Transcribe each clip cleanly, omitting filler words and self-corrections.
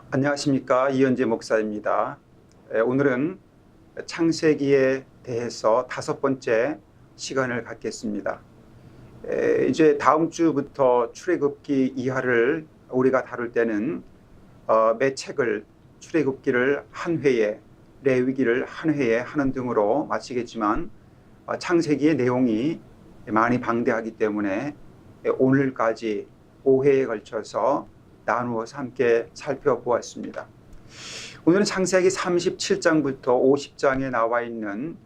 안녕하십니까, 이현재 목사입니다. 오늘은 창세기에 대해서 5번째 시간을 갖겠습니다. 이제 다음 주부터 출애굽기 이하를 우리가 다룰 때는 매 책을 출애굽기를 한 회에, 레위기를 한 회에 하는 등으로 마치겠지만 창세기의 내용이 많이 방대하기 때문에 오늘까지 5회에 걸쳐서 나누어서 함께 살펴보았습니다. 오늘은 창세기 37장부터 50장에 나와 있는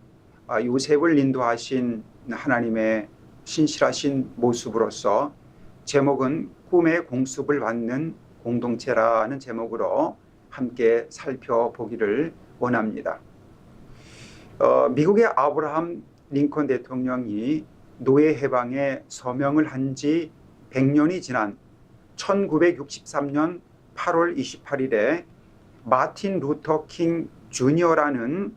요셉을 인도하신 하나님의 신실하신 모습으로서 제목은 꿈의 공습을 받는 공동체라는 제목으로 함께 살펴보기를 원합니다. 미국의 아브라함 링컨 대통령이 노예 해방에 서명을 한 지 100년이 지난 1963년 8월 28일에 마틴 루터 킹 주니어라는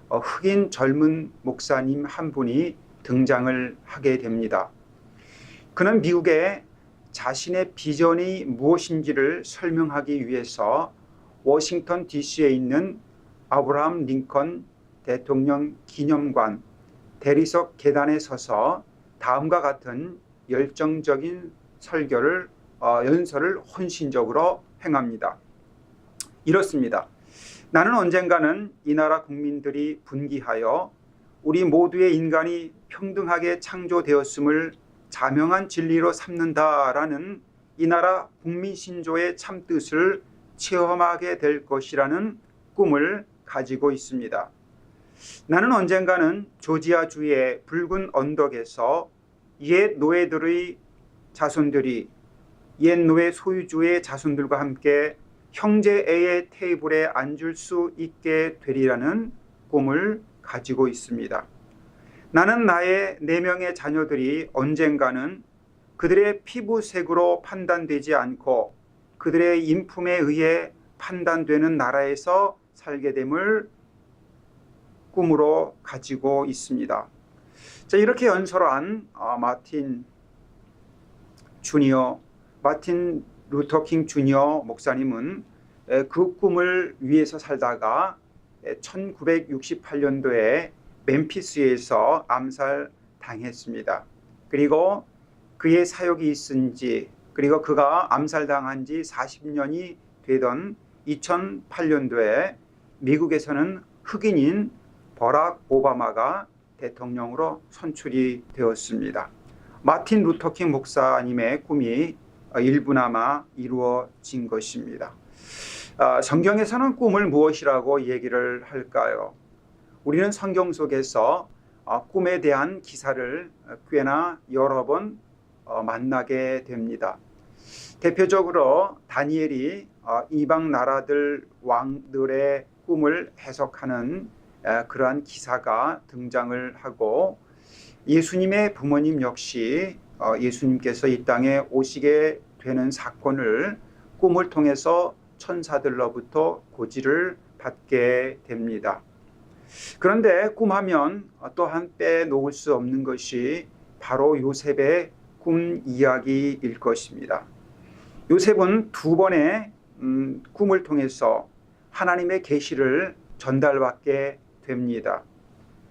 흑인 젊은 목사님 한 분이 등장을 하게 됩니다. 그는 미국에 자신의 비전이 무엇인지를 설명하기 위해서 워싱턴 DC에 있는 아브라함 링컨 대통령 기념관 대리석 계단에 서서 다음과 같은 열정적인 연설을 헌신적으로 행합니다. 이렇습니다. 나는 언젠가는 이 나라 국민들이 분기하여 우리 모두의 인간이 평등하게 창조되었음을 자명한 진리로 삼는다라는 이 나라 국민 신조의 참뜻을 체험하게 될 것이라는 꿈을 가지고 있습니다. 나는 언젠가는 조지아주의 붉은 언덕에서 옛 노예들의 자손들이 옛 노예 소유주의 자손들과 함께 형제애의 테이블에 앉을 수 있게 되리라는 꿈을 가지고 있습니다. 나는 나의 4명의 자녀들이 언젠가는 그들의 피부색으로 판단되지 않고 그들의 인품에 의해 판단되는 나라에서 살게 됨을 꿈으로 가지고 있습니다. 자, 이렇게 연설한 마틴 루터 킹 주니어 목사님은 그 꿈을 위해서 살다가 1968년도에 멤피스에서 암살당했습니다. 그리고 그의 사역이 있은지, 그리고 그가 암살당한 지 40년이 되던 2008년도에 미국에서는 흑인인 버락 오바마가 대통령으로 선출이 되었습니다. 마틴 루터 킹 목사님의 꿈이 일부나마 이루어진 것입니다. 성경에서는 꿈을 무엇이라고 얘기를 할까요? 우리는 성경 속에서 꿈에 대한 기사를 꽤나 여러 번 만나게 됩니다. 대표적으로 다니엘이 이방 나라들 왕들의 꿈을 해석하는 그러한 기사가 등장을 하고, 예수님의 부모님 역시 예수님께서 이 땅에 오시게 되는 사건을 꿈을 통해서 천사들로부터 고지를 받게 됩니다. 그런데 꿈하면 또한 빼놓을 수 없는 것이 바로 요셉의 꿈 이야기일 것입니다. 요셉은 2번의 꿈을 통해서 하나님의 계시를 전달받게 됩니다.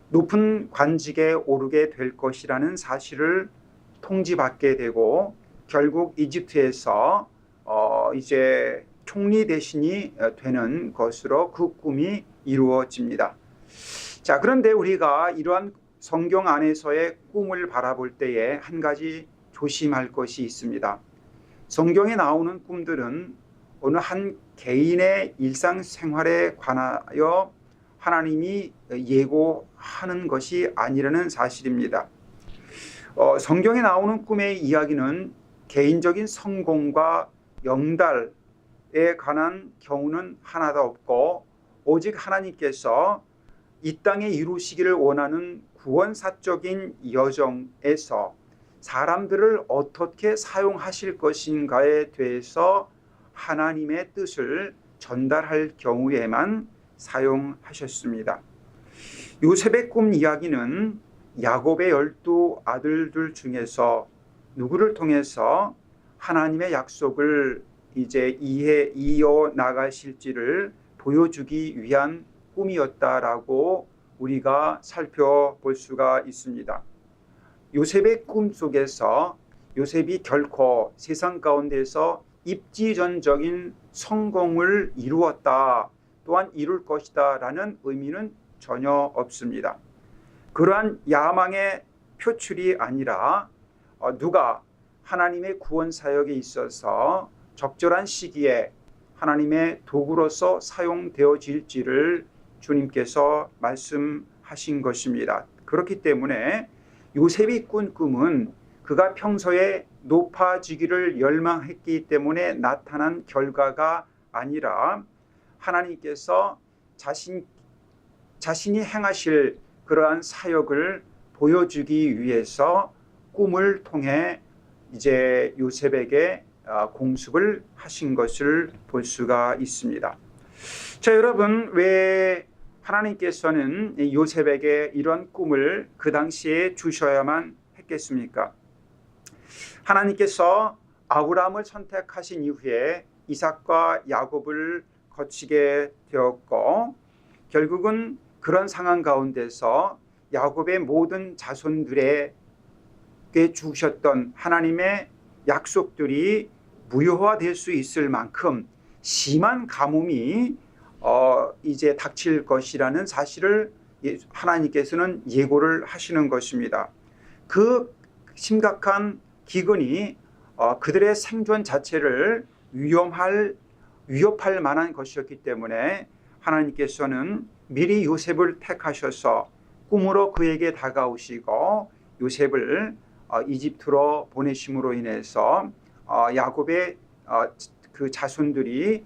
높은 관직에 오르게 될 것이라는 사실을 통지받게 되고, 결국 이집트에서 이제 총리 대신이 되는 것으로 그 꿈이 이루어집니다. 자, 그런데 우리가 이러한 성경 안에서의 꿈을 바라볼 때에 한 가지 조심할 것이 있습니다. 성경에 나오는 꿈들은 어느 한 개인의 일상생활에 관하여 하나님이 예고하는 것이 아니라는 사실입니다. 성경에 나오는 꿈의 이야기는 개인적인 성공과 영달에 관한 경우는 하나도 없고, 오직 하나님께서 이 땅에 이루시기를 원하는 구원사적인 여정에서 사람들을 어떻게 사용하실 것인가에 대해서 하나님의 뜻을 전달할 경우에만 사용하셨습니다. 요셉의 꿈 이야기는 야곱의 12 아들들 중에서 누구를 통해서 하나님의 약속을 이제 이어 나가실지를 보여주기 위한 꿈이었다라고 우리가 살펴볼 수가 있습니다. 요셉의 꿈 속에서 요셉이 결코 세상 가운데서 입지전적인 성공을 이루었다, 또한 이룰 것이다 라는 의미는 전혀 없습니다. 그러한 야망의 표출이 아니라 누가 하나님의 구원 사역에 있어서 적절한 시기에 하나님의 도구로서 사용되어질지를 주님께서 말씀하신 것입니다. 그렇기 때문에 요셉이 꾼 꿈은 그가 평소에 높아지기를 열망했기 때문에 나타난 결과가 아니라 하나님께서 자신이 행하실 그러한 사역을 보여주기 위해서 꿈을 통해 이제 요셉에게 공습을 하신 것을 볼 수가 있습니다. 자, 여러분, 왜 하나님께서는 요셉에게 이런 꿈을 그 당시에 주셔야만 했겠습니까? 하나님께서 아브라함을 선택하신 이후에 이삭과 야곱을 거치게 되었고, 결국은 그런 상황 가운데서 야곱의 모든 자손들에게 주셨던 하나님의 약속들이 무효화될 수 있을 만큼 심한 가뭄이 이제 닥칠 것이라는 사실을 하나님께서는 예고를 하시는 것입니다. 그 심각한 기근이 그들의 생존 자체를 위협할 만한 것이었기 때문에 하나님께서는 미리 요셉을 택하셔서 꿈으로 그에게 다가오시고 요셉을 이집트로 보내심으로 인해서 야곱의 그 자손들이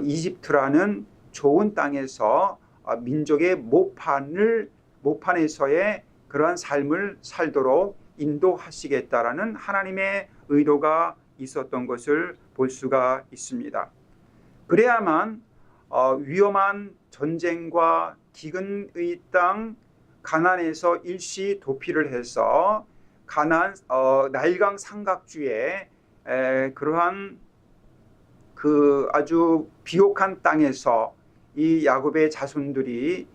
이집트라는 좋은 땅에서 민족의 모판에서의 그러한 삶을 살도록 인도하시겠다라는 하나님의 의도가 있었던 것을 볼 수가 있습니다. 그래야만 위험한 전쟁과 기근의 땅 가나안에서 일시 도피를 해서 가나안 나일강 삼각주에 그러한 그 아주 비옥한 땅에서 이 야곱의 자손들이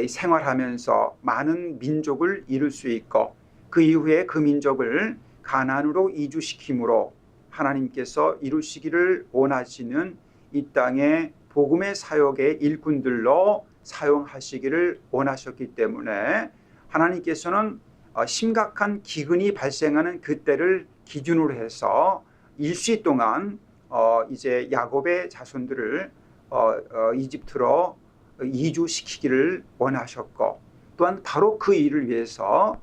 생활하면서 많은 민족을 이룰 수 있고, 그 이후에 그 민족을 가나안으로 이주시킴으로 하나님께서 이루시기를 원하시는 이 땅의 복음의 사역의 일꾼들로 사용하시기를 원하셨기 때문에 하나님께서는 심각한 기근이 발생하는 그때를 기준으로 해서 일시 동안 이제 야곱의 자손들을 이집트로 이주시키기를 원하셨고, 또한 바로 그 일을 위해서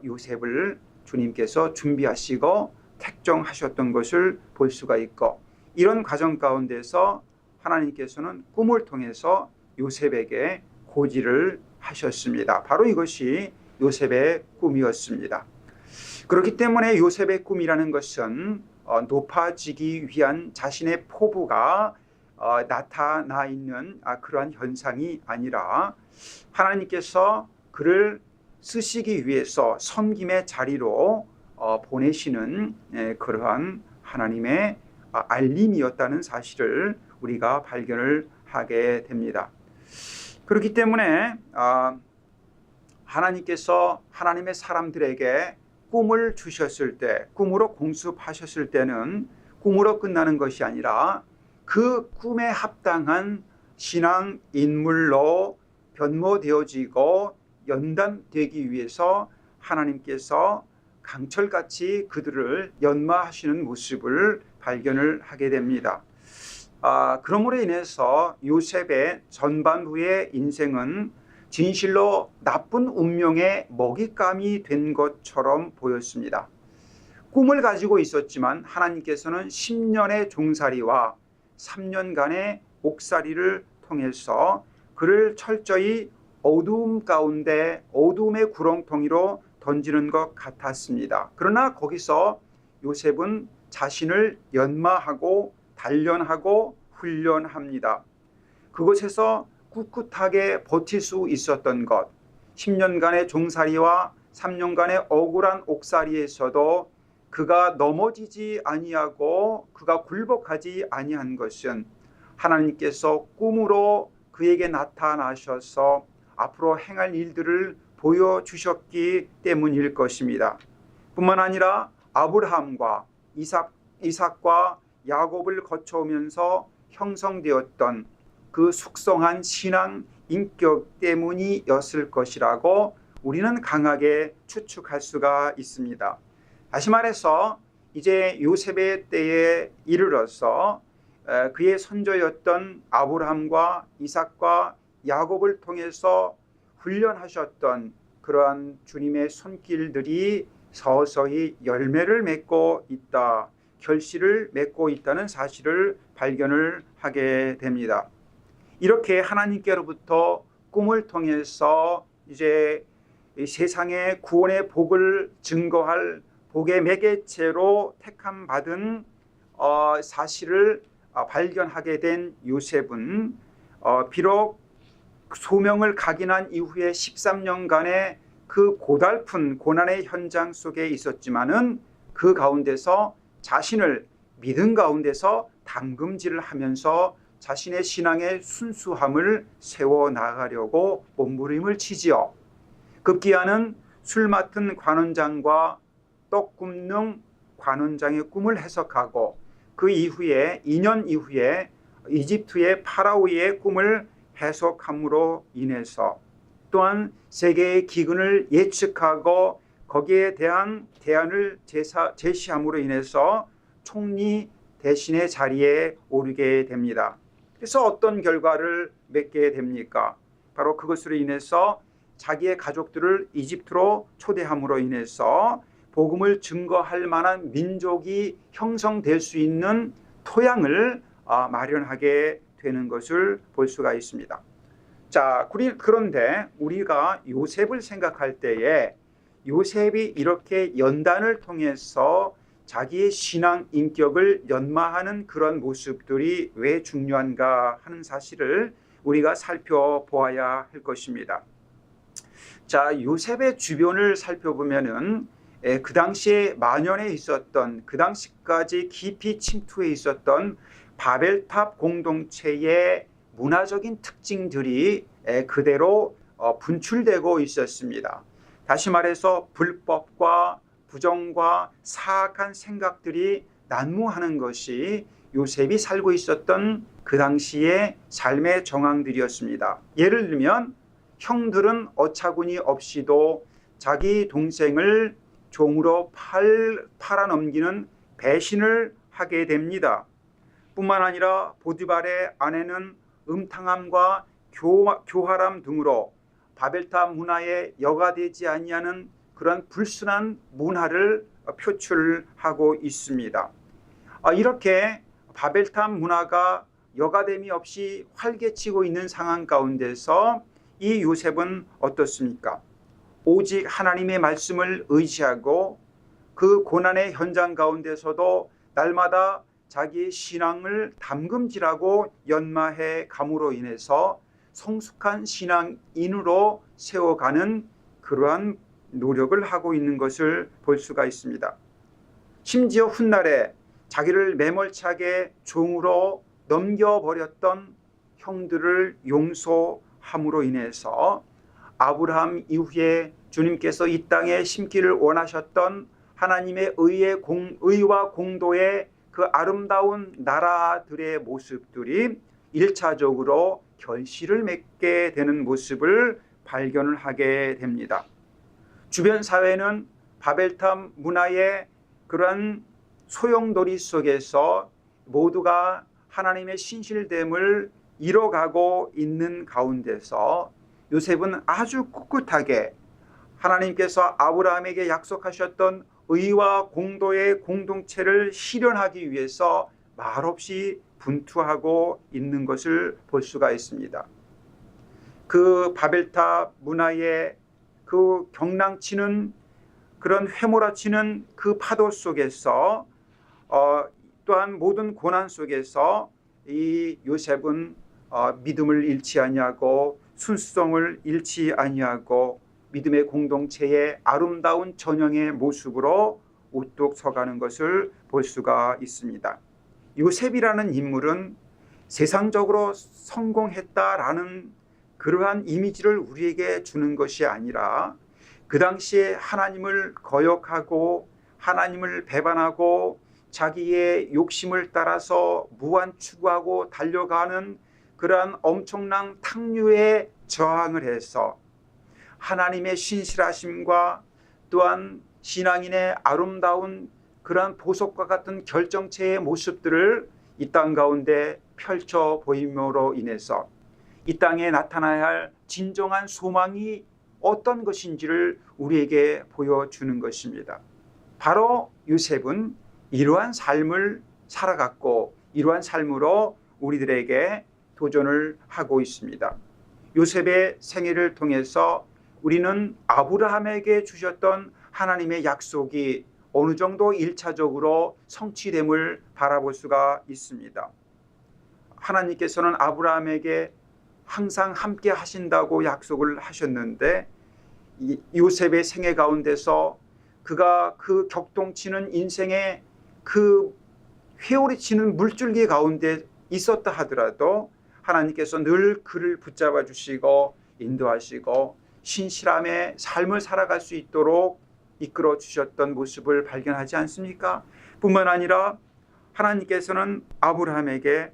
요셉을 주님께서 준비하시고 택정하셨던 것을 볼 수가 있고, 이런 과정 가운데서 하나님께서는 꿈을 통해서 요셉에게 고지를 하셨습니다. 바로 이것이 요셉의 꿈이었습니다. 그렇기 때문에 요셉의 꿈이라는 것은 높아지기 위한 자신의 포부가 나타나 있는 그러한 현상이 아니라 하나님께서 그를 쓰시기 위해서 섬김의 자리로 보내시는 그러한 하나님의 알림이었다는 사실을 우리가 발견을 하게 됩니다. 그렇기 때문에 하나님께서 하나님의 사람들에게 꿈을 주셨을 때, 꿈으로 공습하셨을 때는 꿈으로 끝나는 것이 아니라 그 꿈에 합당한 신앙 인물로 변모되어지고 연단되기 위해서 하나님께서 강철같이 그들을 연마하시는 모습을 발견을 하게 됩니다. 그러므로 인해서 요셉의 전반부의 인생은 진실로 나쁜 운명의 먹잇감이 된 것처럼 보였습니다. 꿈을 가지고 있었지만 하나님께서는 10년의 종살이와 3년간의 옥살이를 통해서 그를 철저히 어두움 가운데 어두움의 구렁텅이로 던지는 것 같았습니다. 그러나 거기서 요셉은 자신을 연마하고 단련하고 훈련합니다. 그곳에서 꿋꿋하게 버틸 수 있었던 것, 10년간의 종살이와 3년간의 억울한 옥살이에서도 그가 넘어지지 아니하고 그가 굴복하지 아니한 것은 하나님께서 꿈으로 그에게 나타나셔서 앞으로 행할 일들을 보여주셨기 때문일 것입니다. 뿐만 아니라 아브라함과 이삭과 야곱을 거쳐오면서 형성되었던 그 숙성한 신앙 인격 때문이었을 것이라고 우리는 강하게 추측할 수가 있습니다. 다시 말해서 이제 요셉의 때에 이르러서 그의 선조였던 아브라함과 이삭과 야곱을 통해서 훈련하셨던 그러한 주님의 손길들이 서서히 열매를 맺고 있다, 결실을 맺고 있다는 사실을 발견을 하게 됩니다. 이렇게 하나님께로부터 꿈을 통해서 이제 세상의 구원의 복을 증거할 복의 매개체로 택함 받은 사실을 발견하게 된 요셉은 비록 소명을 각인한 이후에 13년간의 그 고달픈 고난의 현장 속에 있었지만은 그 가운데서 자신을 믿음 가운데서 담금질을 하면서 자신의 신앙의 순수함을 세워나가려고 몸부림을 치지요. 급기야는 술 맡은 관원장과 떡 굽는 관원장의 꿈을 해석하고 그 이후에 2년 이후에 이집트의 파라오의 꿈을 해석함으로 인해서 또한 세계의 기근을 예측하고 거기에 대한 대안을 제시함으로 인해서 총리 대신의 자리에 오르게 됩니다. 그래서 어떤 결과를 맺게 됩니까? 바로 그것으로 인해서 자기의 가족들을 이집트로 초대함으로 인해서 복음을 증거할 만한 민족이 형성될 수 있는 토양을 마련하게 되는 것을 볼 수가 있습니다. 자, 그런데 우리가 요셉을 생각할 때에 요셉이 이렇게 연단을 통해서 자기의 신앙 인격을 연마하는 그런 모습들이 왜 중요한가 하는 사실을 우리가 살펴보아야 할 것입니다. 자, 요셉의 주변을 살펴보면은 그 당시에 만연해 있었던, 그 당시까지 깊이 침투해 있었던 바벨탑 공동체의 문화적인 특징들이 그대로 분출되고 있었습니다. 다시 말해서 불법과 부정과 사악한 생각들이 난무하는 것이 요셉이 살고 있었던 그 당시의 삶의 정황들이었습니다. 예를 들면 형들은 어처구니 없이도 자기 동생을 종으로 팔아넘기는 배신을 하게 됩니다. 뿐만 아니라 보디발의 아내는 음탕함과 교활함 등으로 바벨탑 문화에 여가되지 아니하는 그런 불순한 문화를 표출하고 있습니다. 이렇게 바벨탑 문화가 여가됨이 없이 활개치고 있는 상황 가운데서 이 요셉은 어떻습니까? 오직 하나님의 말씀을 의지하고 그 고난의 현장 가운데서도 날마다 자기의 신앙을 담금질하고 연마해 감으로 인해서 성숙한 신앙인으로 세워가는 그러한 노력을 하고 있는 것을 볼 수가 있습니다. 심지어 훗날에 자기를 매몰차게 종으로 넘겨버렸던 형들을 용서함으로 인해서 아브라함 이후에 주님께서 이 땅에 심기를 원하셨던 하나님의 의와 공도의 그 아름다운 나라들의 모습들이 1차적으로 결실을 맺게 되는 모습을 발견을 하게 됩니다. 주변 사회는 바벨탑 문화의 그런 소용돌이 속에서 모두가 하나님의 신실됨을 잃어가고 있는 가운데서 요셉은 아주 꿋꿋하게 하나님께서 아브라함에게 약속하셨던 의와 공도의 공동체를 실현하기 위해서 말없이 분투하고 있는 것을 볼 수가 있습니다. 그 바벨탑 문화의 그 경랑치는 그런 휘몰아치는 그 파도 속에서 또한 모든 고난 속에서 이 요셉은 믿음을 잃지 아니하고 순수성을 잃지 아니하고 믿음의 공동체의 아름다운 전형의 모습으로 우뚝 서가는 것을 볼 수가 있습니다. 요셉이라는 인물은 세상적으로 성공했다라는 그러한 이미지를 우리에게 주는 것이 아니라 그 당시에 하나님을 거역하고 하나님을 배반하고 자기의 욕심을 따라서 무한 추구하고 달려가는 그러한 엄청난 탕류에 저항을 해서 하나님의 신실하심과 또한 신앙인의 아름다운 그러한 보석과 같은 결정체의 모습들을 이 땅 가운데 펼쳐 보임으로 인해서 이 땅에 나타나야 할 진정한 소망이 어떤 것인지를 우리에게 보여주는 것입니다. 바로 요셉은 이러한 삶을 살아갔고 이러한 삶으로 우리들에게 도전을 하고 있습니다. 요셉의 생애를 통해서 우리는 아브라함에게 주셨던 하나님의 약속이 어느 정도 1차적으로 성취됨을 바라볼 수가 있습니다. 하나님께서는 아브라함에게 항상 함께 하신다고 약속을 하셨는데 요셉의 생애 가운데서 그가 그 격동치는 인생의 그 회오리 치는 물줄기 가운데 있었다 하더라도 하나님께서 늘 그를 붙잡아 주시고 인도하시고 신실함의 삶을 살아갈 수 있도록 이끌어 주셨던 모습을 발견하지 않습니까? 뿐만 아니라 하나님께서는 아브라함에게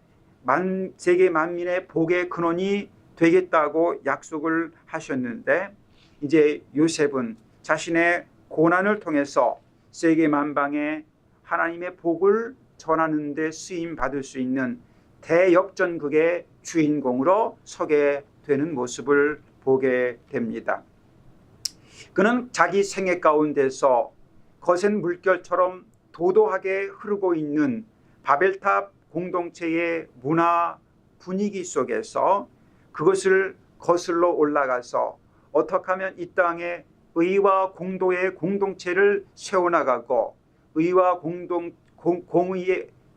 세계 만민의 복의 근원이 되겠다고 약속을 하셨는데 이제 요셉은 자신의 고난을 통해서 세계 만방에 하나님의 복을 전하는 데 쓰임 받을 수 있는 대역전극의 주인공으로 서게 되는 모습을 보게 됩니다. 그는 자기 생애 가운데서 거센 물결처럼 도도하게 흐르고 있는 바벨탑 공동체의 문화 분위기 속에서 그것을 거슬러 올라가서 어떻게 하면 이 땅에 의와 공도의 공동체를 세워나가고 의와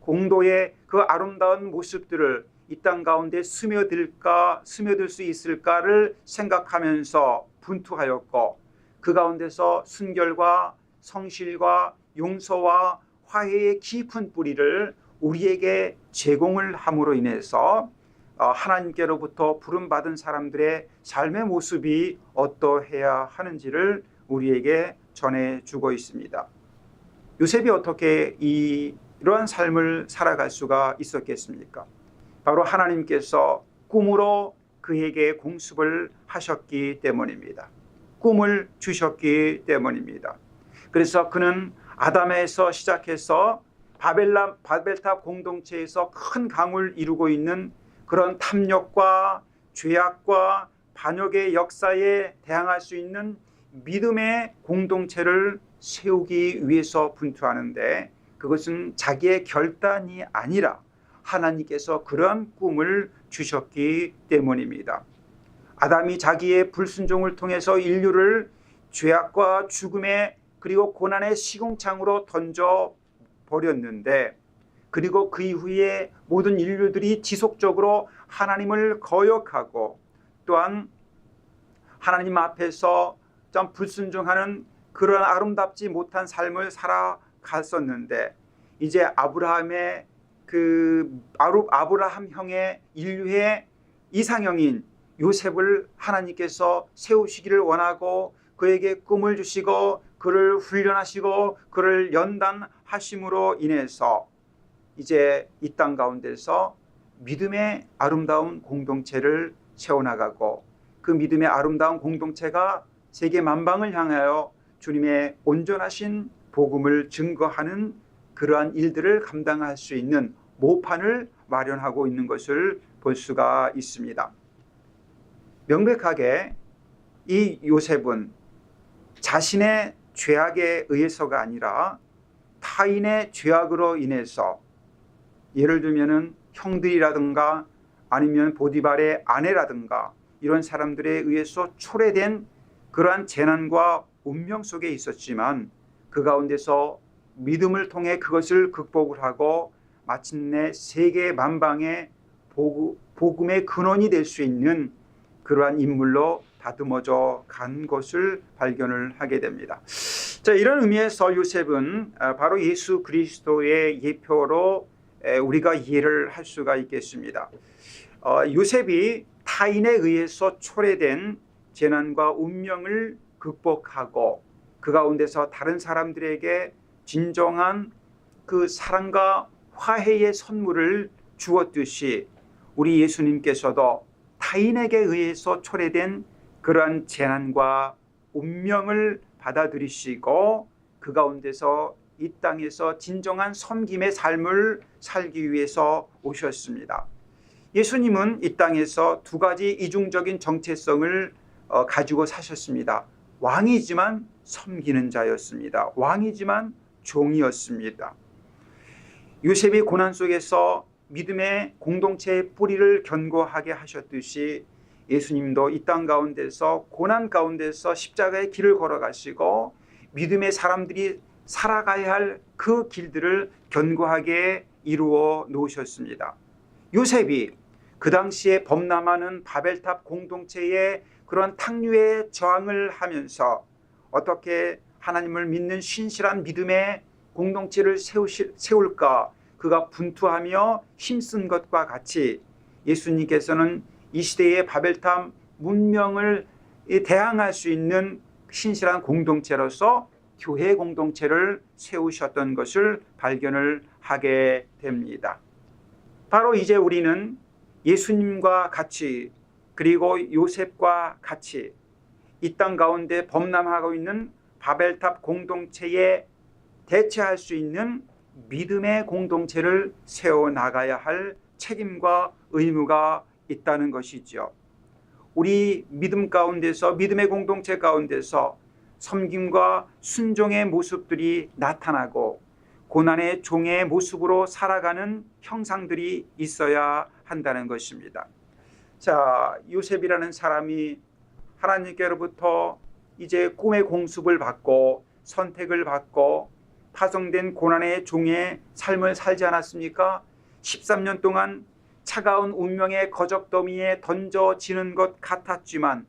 공도의 그 아름다운 모습들을 이 땅 가운데 스며들 수 있을까를 생각하면서 분투하였고 그 가운데서 순결과 성실과 용서와 화해의 깊은 뿌리를 우리에게 제공을 함으로 인해서 하나님께로부터 부름받은 사람들의 삶의 모습이 어떠해야 하는지를 우리에게 전해주고 있습니다. 요셉이 어떻게 이러한 삶을 살아갈 수가 있었겠습니까? 바로 하나님께서 꿈으로 그에게 공습을 하셨기 때문입니다. 꿈을 주셨기 때문입니다. 그래서 그는 아담에서 시작해서 바벨탑 공동체에서 큰 강을 이루고 있는 그런 탐욕과 죄악과 반역의 역사에 대항할 수 있는 믿음의 공동체를 세우기 위해서 분투하는데 그것은 자기의 결단이 아니라 하나님께서 그런 꿈을 주셨기 때문입니다. 아담이 자기의 불순종을 통해서 인류를 죄악과 죽음의 그리고 고난의 시궁창으로 던져 버렸는데 그리고 그 이후에 모든 인류들이 지속적으로 하나님을 거역하고 또한 하나님 앞에서 좀 불순종하는 그런 아름답지 못한 삶을 살아갔었는데 이제 아브라함의 아브라함형의 인류의 이상형인 요셉을 하나님께서 세우시기를 원하고 그에게 꿈을 주시고 그를 훈련하시고 그를 연단하심으로 인해서 이제 이 땅 가운데서 믿음의 아름다운 공동체를 세워나가고 그 믿음의 아름다운 공동체가 세계 만방을 향하여 주님의 온전하신 복음을 증거하는 그러한 일들을 감당할 수 있는 모판을 마련하고 있는 것을 볼 수가 있습니다. 명백하게 이 요셉은 자신의 죄악에 의해서가 아니라 타인의 죄악으로 인해서 예를 들면은 형들이라든가 아니면 보디발의 아내라든가 이런 사람들에 의해서 초래된 그러한 재난과 운명 속에 있었지만 그 가운데서 믿음을 통해 그것을 극복을 하고 마침내 세계 만방의 복음의 근원이 될 수 있는 그러한 인물로 다듬어져 간 것을 발견을 하게 됩니다. 자, 이런 의미에서 요셉은 바로 예수 그리스도의 예표로 우리가 이해를 할 수가 있겠습니다. 요셉이 타인에 의해서 초래된 재난과 운명을 극복하고 그 가운데서 다른 사람들에게 진정한 그 사랑과 화해의 선물을 주었듯이 우리 예수님께서도 타인에게 의해서 초래된 그러한 재난과 운명을 받아들이시고 그 가운데서 이 땅에서 진정한 섬김의 삶을 살기 위해서 오셨습니다. 예수님은 이 땅에서 두 가지 이중적인 정체성을 가지고 사셨습니다. 왕이지만 섬기는 자였습니다. 왕이지만 종이었습니다. 요셉이 고난 속에서 믿음의 공동체의 뿌리를 견고하게 하셨듯이 예수님도 이 땅 가운데서 고난 가운데서 십자가의 길을 걸어가시고 믿음의 사람들이 살아가야 할 그 길들을 견고하게 이루어 놓으셨습니다. 요셉이 그 당시에 범람하는 바벨탑 공동체의 그런 탕류에 저항을 하면서 어떻게 하나님을 믿는 신실한 믿음의 공동체를 세울까 그가 분투하며 힘쓴 것과 같이 예수님께서는 이 시대의 바벨탑 문명을 대항할 수 있는 신실한 공동체로서 교회 공동체를 세우셨던 것을 발견을 하게 됩니다. 바로 이제 우리는 예수님과 같이 그리고 요셉과 같이 이 땅 가운데 범람하고 있는 바벨탑 공동체에 대체할 수 있는 믿음의 공동체를 세워나가야 할 책임과 의무가 있다는 것이죠. 우리 믿음 가운데서 믿음의 공동체 가운데서 섬김과 순종의 모습들이 나타나고 고난의 종의 모습으로 살아가는 형상들이 있어야 한다는 것입니다. 자, 요셉이라는 사람이 하나님께로부터 이제 꿈의 공습을 받고 선택을 받고 파송된 고난의 종의 삶을 살지 않았습니까? 13년 동안 차가운 운명의 거적더미에 던져지는 것 같았지만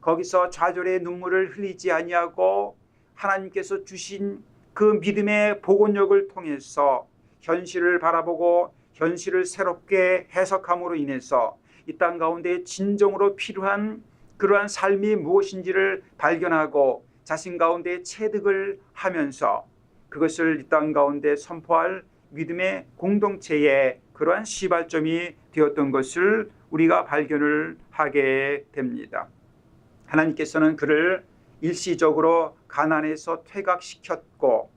거기서 좌절의 눈물을 흘리지 아니하고 하나님께서 주신 그 믿음의 복원력을 통해서 현실을 바라보고 현실을 새롭게 해석함으로 인해서 이 땅 가운데 진정으로 필요한 그러한 삶이 무엇인지를 발견하고 자신 가운데 체득을 하면서 그것을 이 땅 가운데 선포할 믿음의 공동체의 그러한 시발점이 되었던 것을 우리가 발견을 하게 됩니다. 하나님께서는 그를 일시적으로 가난에서 퇴각시켰고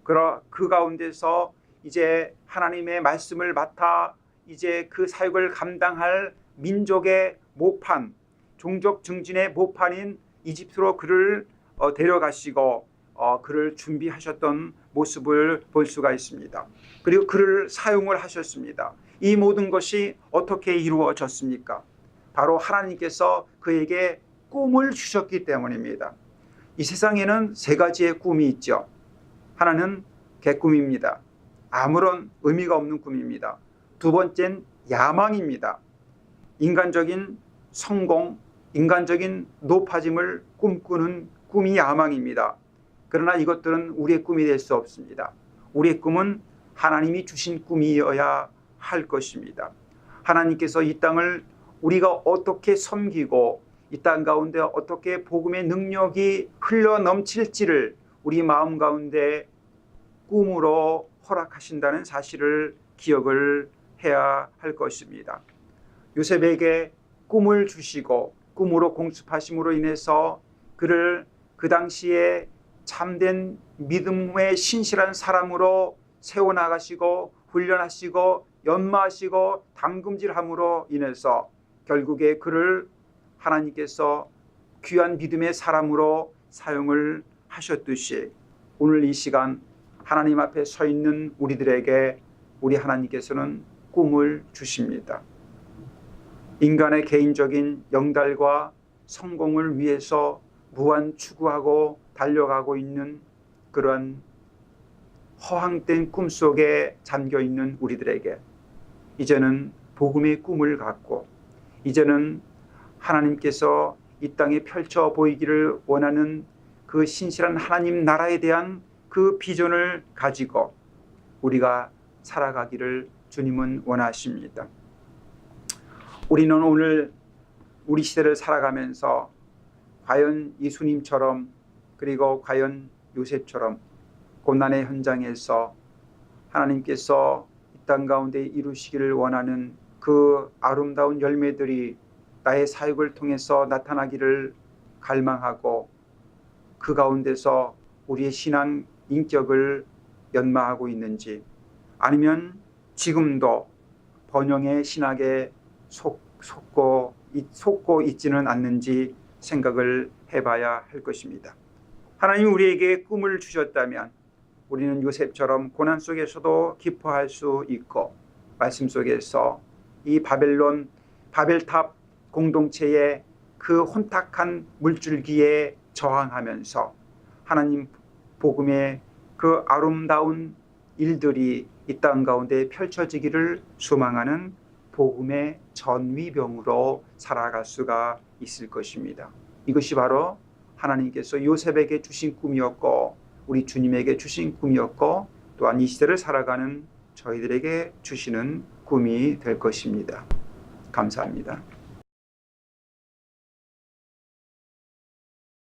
그 가운데서 이제 하나님의 말씀을 맡아 이제 그 사역을 감당할 민족의 모판, 종족 증진의 모판인 이집트로 그를 데려가시고 그를 준비하셨던 모습을 볼 수가 있습니다. 그리고 그를 사용을 하셨습니다. 이 모든 것이 어떻게 이루어졌습니까? 바로 하나님께서 그에게 꿈을 주셨기 때문입니다. 이 세상에는 세 가지의 꿈이 있죠. 하나는 개꿈입니다. 아무런 의미가 없는 꿈입니다. 두 번째는 야망입니다. 인간적인 성공, 인간적인 높아짐을 꿈꾸는 꿈이 야망입니다. 그러나 이것들은 우리의 꿈이 될 수 없습니다. 우리의 꿈은 하나님이 주신 꿈이어야 할 것입니다. 하나님께서 이 땅을 우리가 어떻게 섬기고 이 땅 가운데 어떻게 복음의 능력이 흘러 넘칠지를 우리 마음 가운데 꿈으로 허락하신다는 사실을 기억을 해야 할 것입니다. 요셉에게 꿈을 주시고 꿈으로 공습하심으로 인해서 그를 그 당시에 참된 믿음의 신실한 사람으로 세워나가시고 훈련하시고 연마하시고 담금질함으로 인해서 결국에 그를 하나님께서 귀한 믿음의 사람으로 사용을 하셨듯이 오늘 이 시간 하나님 앞에 서 있는 우리들에게 우리 하나님께서는 꿈을 주십니다. 인간의 개인적인 영달과 성공을 위해서 무한 추구하고 달려가고 있는 그러한 허황된 꿈속에 잠겨있는 우리들에게 이제는 복음의 꿈을 갖고 이제는 하나님께서 이 땅에 펼쳐 보이기를 원하는 그 그 신실한 하나님 나라에 대한 그 비전을 가지고 우리가 살아가기를 주님은 원하십니다. 우리는 오늘 우리 시대를 살아가면서 과연 예수님처럼 그리고 과연 요셉처럼 고난의 현장에서 하나님께서 이 땅 가운데 이루시기를 원하는 그 아름다운 열매들이 나의 사역을 통해서 나타나기를 갈망하고 그 가운데서 우리의 신앙 인격을 연마하고 있는지, 아니면 지금도 번영의 신학에 속고 있지는 않는지 생각을 해봐야 할 것입니다. 하나님 우리에게 꿈을 주셨다면 우리는 요셉처럼 고난 속에서도 기뻐할 수 있고, 말씀 속에서 이 바벨탑 공동체의 그 혼탁한 물줄기에 저항하면서 하나님 복음의 그 아름다운 일들이 이 땅 가운데 펼쳐지기를 소망하는 복음의 전위병으로 살아갈 수가 있을 것입니다. 이것이 바로 하나님께서 요셉에게 주신 꿈이었고, 우리 주님에게 주신 꿈이었고, 또한 이 시대를 살아가는 저희들에게 주시는 꿈이 될 것입니다. 감사합니다.